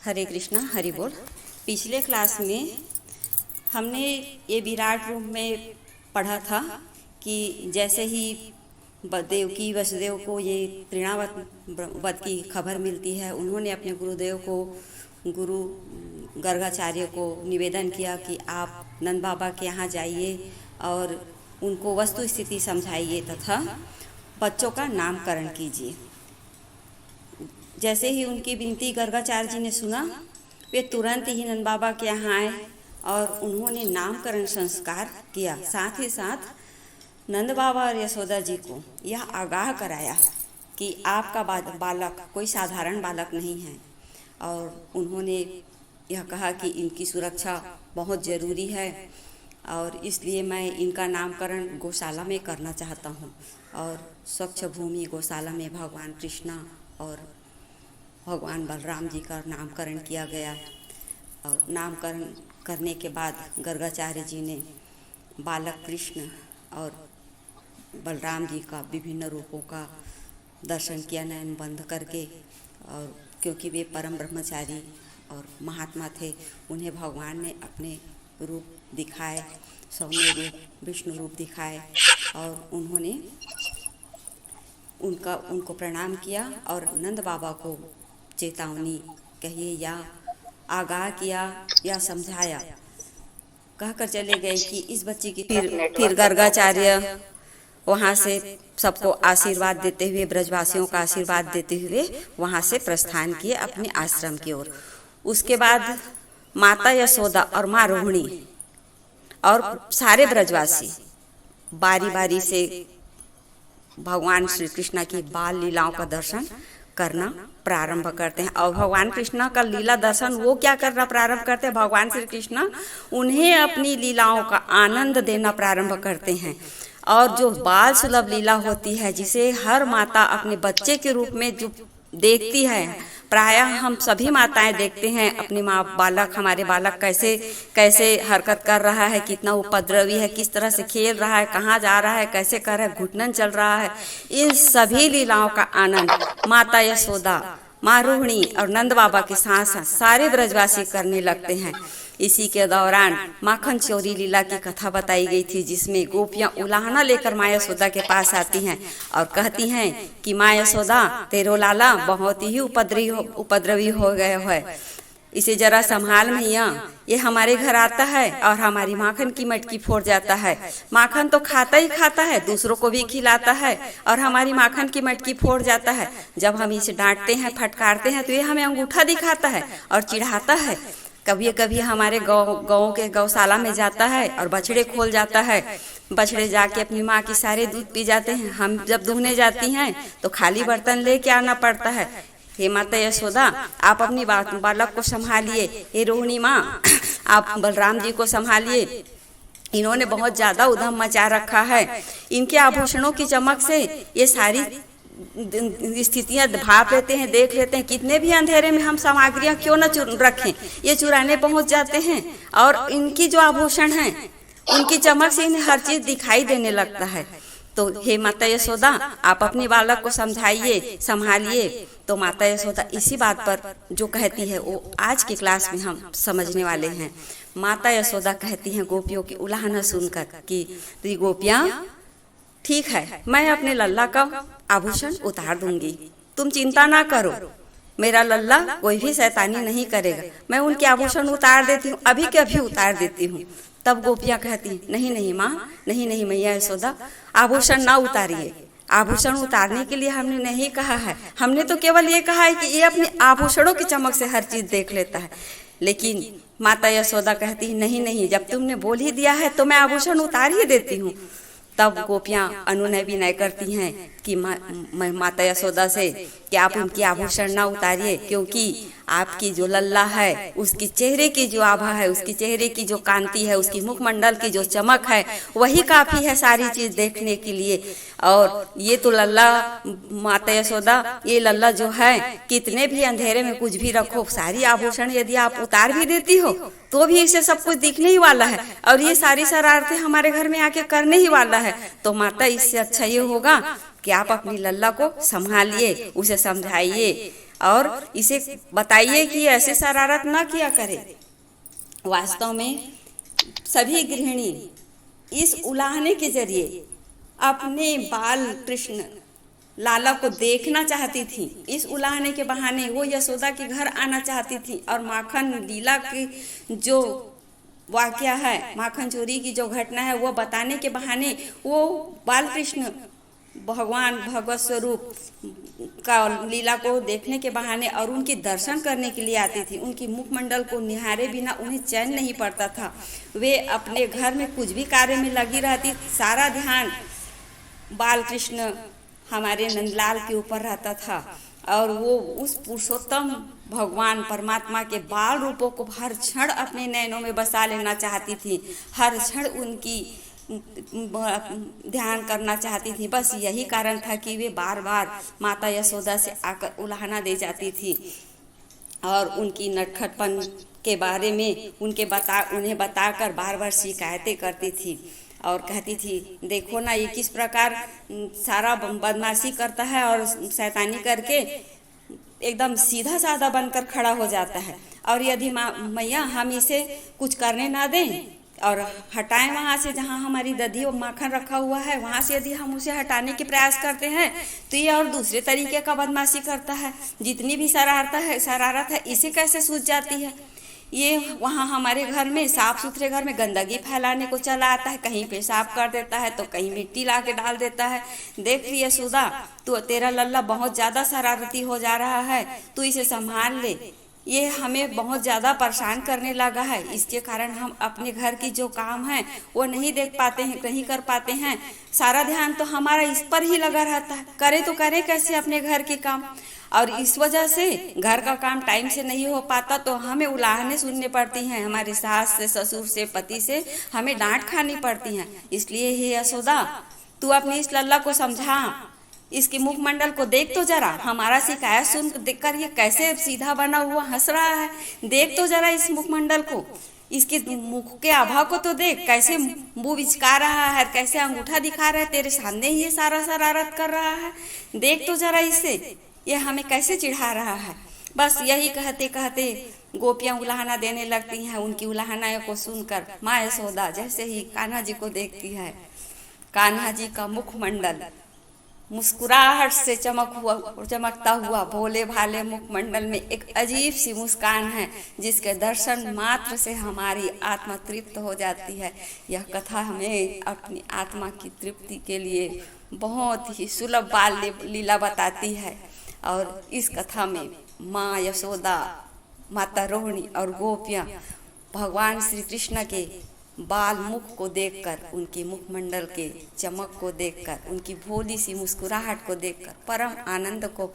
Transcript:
हरे कृष्णा हरि बोल। पिछले क्लास में हमने ये विराट रूप में पढ़ा था कि जैसे ही देवकी वसुदेव को ये तृणावत की खबर मिलती है, उन्होंने अपने गुरुदेव को, गुरु गर्गाचार्य को निवेदन किया कि आप नंद बाबा के यहाँ जाइए और उनको वस्तु स्थिति समझाइए तथा बच्चों का नामकरण कीजिए। जैसे ही उनकी विनती गर्गाचार्य जी ने सुना, वे तुरंत ही नंद बाबा के यहाँ आए और उन्होंने नामकरण संस्कार किया। साथ ही साथ नंद बाबा और यशोदा जी को यह आगाह कराया कि आपका बालक कोई साधारण बालक नहीं है, और उन्होंने यह कहा कि इनकी सुरक्षा बहुत ज़रूरी है और इसलिए मैं इनका नामकरण गौशाला में करना चाहता हूँ। और स्वच्छ भूमि गौशाला में भगवान कृष्णा और भगवान बलराम जी का नामकरण किया गया। और नामकरण करने के बाद गर्गाचार्य जी ने बालक कृष्ण और बलराम जी का विभिन्न रूपों का दर्शन किया नयन बंद करके। और क्योंकि वे परम ब्रह्मचारी और महात्मा थे, उन्हें भगवान ने अपने रूप दिखाए, सौम्य रूप, विष्णु रूप दिखाए और उन्होंने उनको प्रणाम किया और नंद बाबा को चेतावनी कहिए या आगाह किया या समझाया, कहकर चले गए कि इस बच्चे की फिर गर्गाचार्य वहाँ से सबको आशीर्वाद देते हुए, ब्रजवासियों का आशीर्वाद देते हुए वहाँ से प्रस्थान किए अपने आश्रम की ओर। उसके बाद माता यशोदा और माँ रोहिणी और सारे ब्रजवासी बारी बारी से भगवान श्री कृष्ण की बाल लीलाओं का दर्शन करना प्रारंभ करते हैं। और भगवान कृष्ण का लीला दर्शन वो क्या करना प्रारंभ करते हैं, भगवान श्री कृष्ण उन्हें अपनी लीलाओं का आनंद देना प्रारंभ करते हैं। और जो बाल सुलभ लीला होती है, जिसे हर माता अपने बच्चे के रूप में जो देखती है, प्रायः हम सभी माताएं देखते हैं अपनी हमारे बालक कैसे कैसे हरकत कर रहा है, कितना उपद्रवी है, किस तरह से खेल रहा है, कहाँ जा रहा है, कैसे कर रहा है, घुटनन चल रहा है। इन सभी लीलाओं का आनंद माता यशोदा, माँ रोहिणी और नंद बाबा के साथ साथ सारे ब्रजवासी करने लगते हैं। इसी के दौरान माखन चोरी लीला की कथा बताई गई थी, जिसमें गोपियां उलाहना लेकर माँ यशोदा के पास आती हैं और कहती हैं कि माँ यशोदा, तेरो लाला बहुत ही उपद्रवी हो गए है, इसे जरा संभाल मैया, ये हमारे घर आता है और हमारी माखन की मटकी फोड़ जाता है। माखन तो खाता ही खाता है, दूसरों को भी खिलाता है और हमारी माखन की मटकी फोड़ जाता है। जब हम इसे डांटते हैं, फटकारते हैं, तो ये हमें अंगूठा दिखाता है और चिढ़ाता है। कभी कभी हमारे गाँव के गौशाला में जाता है और बछड़े खोल जाता है। बछड़े जाके अपनी माँ की सारे दूध पी जाते हैं। हम जब दूहने जाती हैं तो खाली बर्तन लेके आना पड़ता है। हे माता यशोदा, आप अपनी बालक को संभालिए। हे रोहिणी माँ, आप बलराम जी को संभालिए, इन्होंने बहुत ज़्यादा उधम मचा रखा है। इनके आभूषणों की चमक से ये सारी स्थितियां भाप लेते हैं, देख लेते हैं। कितने भी अंधेरे में हम सामग्रियां क्यों न रखें, ये चुराने पहुंच जाते हैं। और इनकी जो आभूषण हैं, उनकी चमक से इन्हें हर चीज दिखाई देने लगता है। तो हे माता यशोदा, आप अपने बालक को समझाइए, संभालिए। तो माता यशोदा इसी बात पर जो कहती है वो आज की क्लास में हम समझने वाले हैं। माता यशोदा कहती हैं गोपियों की उलाहना सुनकर कि गोपियां, ठीक है, मैं अपने लल्ला का आभूषण उतार दूंगी, तुम चिंता ना करो, मेरा लल्ला कोई भी शैतानी नहीं करेगा, मैं उनके आभूषण उतार देती हूँ, अभी के अभी उतार देती हूँ। तब गोपियाँ कहती, नहीं नहीं माँ, नहीं नहीं मैया यशोदा, आभूषण ना उतारिए। आभूषण उतारने के लिए हमने नहीं कहा है, हमने तो केवल ये कहा है कि ये अपने आभूषणों की चमक से हर चीज देख लेता है। लेकिन माता यशोदा कहती, नहीं नहीं, जब तुमने बोल ही दिया है तो मैं आभूषण उतार ही देती हूँ। तब गोपियाँ अनुनय विनय करती हैं कि माता यशोदा से कि आप उनकी आभूषण ना उतारिए, क्योंकि आपकी जो लल्ला है, उसकी चेहरे की जो आभा है, उसकी चेहरे की जो कांति है, उसकी मुखमंडल की जो चमक है, वही काफ़ी है सारी चीज़ देखने के लिए। और ये तो लल्ला, माता यशोदा, ये लल्ला जो है, कितने भी अंधेरे में कुछ भी रखो, सारी आभूषण यदि आप उतार भी देती हो तो भी इसे सब कुछ दिखने ही वाला है और ये सारी शरारतें हमारे घर में आके करने ही वाला है। तो माता, इससे अच्छा ये होगा कि आप अपनी लल्ला को संभालिए, उसे समझाइए और इसे बताइए कि ऐसे शरारत ना किया करे। वास्तव में सभी गृहिणी इस उलाहने के जरिए अपने बाल कृष्ण लाला को देखना चाहती थी। इस उलाहने के बहाने वो यशोदा के घर आना चाहती थी और माखन लीला की जो वाकया है, माखन चोरी की जो घटना है, वो बताने के बहाने वो बाल कृष्ण भगवान भगवत स्वरूप का लीला को देखने के बहाने और उनके दर्शन करने के लिए आती थी। उनकी मुखमंडल को निहारे बिना उन्हें चैन नहीं पड़ता था। वे अपने घर में कुछ भी कार्य में लगी रहती, सारा ध्यान बाल कृष्ण हमारे नंदलाल के ऊपर रहता था और वो उस पुरुषोत्तम भगवान परमात्मा के बाल रूपों को हर क्षण अपने नैनों में बसा लेना चाहती थी, हर क्षण उनकी ध्यान करना चाहती थी। बस यही कारण था कि वे बार बार माता यशोदा से आकर उलाहना दे जाती थी और उनकी नटखटपन के बारे में उन्हें बताकर बार बार शिकायतें करती थी और कहती थी, देखो ना ये किस प्रकार सारा बदमाशी करता है और शैतानी करके एकदम सीधा साधा बनकर खड़ा हो जाता है, और यदि मैया हम इसे कुछ करने ना दें और हटाएं वहाँ से जहाँ हमारी दधी और माखन रखा हुआ है, वहाँ से यदि हम उसे हटाने के प्रयास करते हैं तो ये और दूसरे तरीके का बदमाशी करता है। जितनी भी शरारत है इसे कैसे सूझ जाती है। ये वहाँ हमारे घर में साफ सुथरे घर में गंदगी फैलाने को चला आता है, कहीं पेशाब कर देता है तो कहीं मिट्टी ला के डाल देता है। देख यशोदा, तो तेरा लल्ला बहुत ज़्यादा शरारती हो जा रहा है, तू इसे संभाल ले, ये हमें बहुत ज़्यादा परेशान करने लगा है। इसके कारण हम अपने घर की जो काम है वो नहीं देख पाते हैं, नहीं कर पाते हैं। सारा ध्यान तो हमारा इस पर ही लगा रहता है, करे तो करे कैसे अपने घर के काम, और इस वजह से घर का काम टाइम से नहीं हो पाता तो हमें उलाहने सुनने पड़ती हैं, हमारे सास से, ससुर से, पति से हमें डांट खानी पड़ती हैं। इसलिए हे यशोदा, तू अपनी इस लल्ला को समझा, इसके मुखमंडल को देख तो जरा, हमारा शिकायत सुन देखकर ये कैसे सीधा बना हुआ हंस रहा है। देख तो जरा इस मुखमंडल को, इसके मुख के आभा को तो देख, कैसे मुंह बिचका रहा है, कैसे अंगूठा दिखा रहा है, तेरे सामने ही ये सारा शरारत कर रहा है। देख तो जरा इसे, ये हमें कैसे चिढ़ा रहा है। बस यही कहते कहते गोपियाँ उलाहना देने लगती हैं। उनकी उलाहना को सुनकर माँ यशोदा जैसे ही कान्हा जी को देखती है, कान्हा जी का मुखमंडल मुस्कुराहट से चमकता हुआ भोले भाले मुखमंडल में एक अजीब सी मुस्कान है, जिसके दर्शन मात्र से हमारी आत्मा तृप्त हो जाती है। यह कथा हमें अपनी आत्मा की तृप्ति के लिए बहुत ही सुलभ बाल लीला बताती है, और इस कथा में माँ यशोदा, माता रोहिणी और गोपियाँ भगवान श्री कृष्ण के बाल मुख को देखकर, उनके मुखमंडल के चमक को देखकर, उनकी भोली सी मुस्कुराहट को देखकर परम आनंद को